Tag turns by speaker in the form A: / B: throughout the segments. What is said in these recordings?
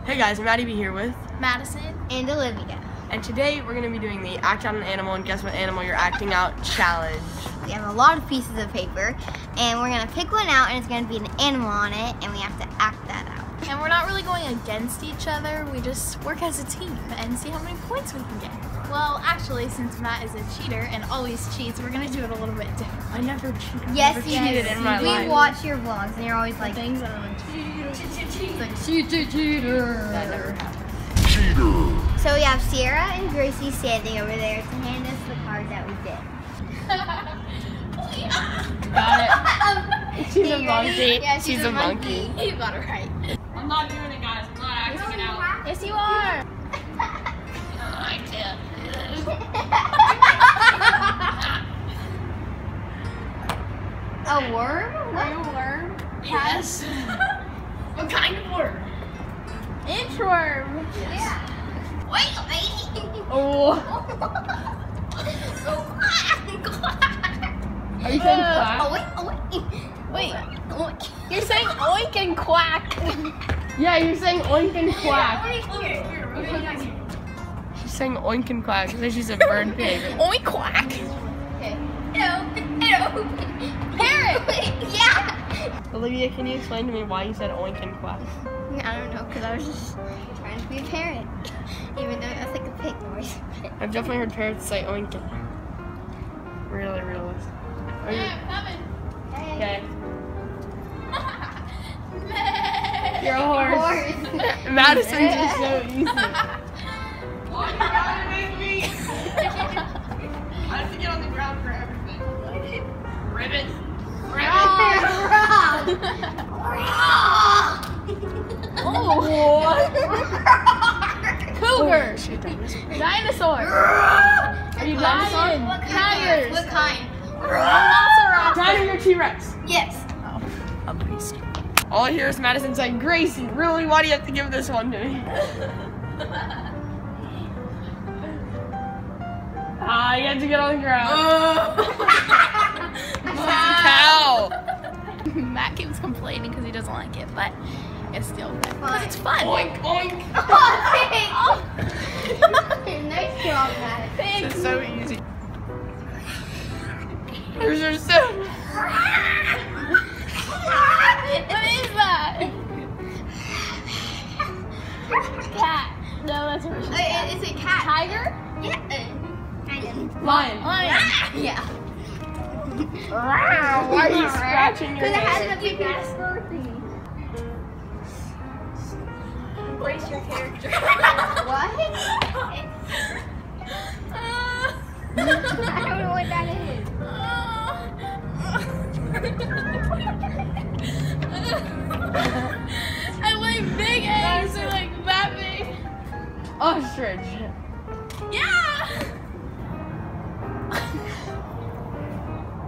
A: Hey guys, MattyB here with
B: Madison
C: and Olivia.
A: And today we're going to be doing the act out an animal and guess what animal you're acting out challenge.
C: We have a lot of pieces of paper and we're going to pick one out and it's going to be an animal on it and we have to act that out.
B: And we're not really going against each other, we just work as a team and see how many points we can get. Well, actually, since Matt is a cheater and always cheats, we're going to do it a little bit different.
A: I never cheated.
C: Yes,
A: never
C: you
A: cheated
C: do.
A: in my
C: We
A: life.
C: watch your vlogs and you're always like,
B: Things that I'm
C: cheater.
A: That never happened.
C: So we have Sierra and Gracie standing over there to hand us the card that we did.
A: Got it. She's a
C: You
A: monkey.
C: ready? Yeah,
A: she's a monkey.
B: You got it right.
A: I'm not doing it, guys. I'm not acting it out.
B: Yes, you are. I can't.
C: A worm?
B: Are you a worm?
A: Yes. What kind of worm?
B: Inchworm.
C: Yeah. Wait.
A: Oh. Are you saying quack?
B: Wait, you're saying oink and quack.
A: Yeah, you're saying oink and quack. She's saying oink and quack because she's a bird pig.
B: Oink quack.
C: Okay.
B: Parrot.
C: Yeah.
A: Olivia, can you explain to me why you said oink and quack?
C: I don't know, because I was just trying to be a parrot. Even though that's like a pig noise.
A: I've definitely heard parrots say oink and really realistic. Are you?
B: Yeah, coming.
A: Okay. You're a horse. Madison's is so easy. Why you gotta make me? I have to get on the ground for everything. Ribbit.
B: Cougar.
A: Shit,
B: Dinosaur.
A: Are you
B: Lion. Tigers.
C: What kind?
B: Velociraptor.
A: Dino or T-Rex?
C: Yes.
A: A beast. All I hear is Madison saying, Gracie, really? Why do you have to give this one to me? You have to get on the ground. Cow.
B: Matt keeps complaining because he doesn't like it, but it's still good.
C: Fine.
B: It's fun.
A: Oink, oink.
C: Nice job, Matt.
A: It's so easy. Yours are so...
B: What is that? Cat. No, that's a vicious cat.
C: It's a cat.
B: Tiger?
C: Yeah. Kind of.
A: Lion.
B: Lion.
C: Yeah.
A: Why are you scratching your
C: Because it has
A: head?
C: a big ass fur thingy.
B: Embrace your character.
C: What? I don't know what that is.
B: I like big eggs. They're like that big.
A: Ostrich.
B: Yeah.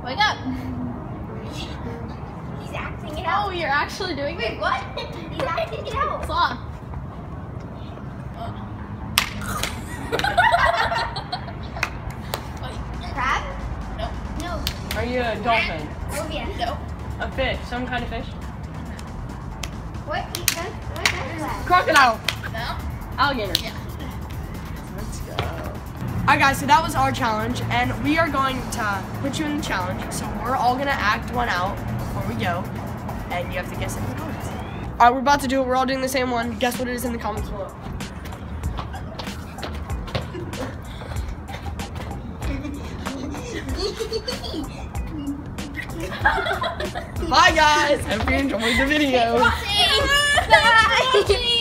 B: Wake up.
C: He's acting it out.
B: Oh, you're actually doing it?
C: Wait, what? He's acting it out.
B: Sloth.
C: Crab?
B: No.
C: No.
A: Are you a dolphin?
C: Oh, yeah.
B: No.
A: A fish? Some kind of fish?
C: What is that? What's that?
A: Crocodile.
B: No.
A: Alligator.
B: Yeah.
A: Let's go. Alright guys, so that was our challenge, and we are going to put you in the challenge. So we're all gonna act one out before we go, and you have to guess it in the comments. Alright, we're about to do it. We're all doing the same one. Guess what it is in the comments below. Bye guys! Hope you enjoyed the video.
C: Bye.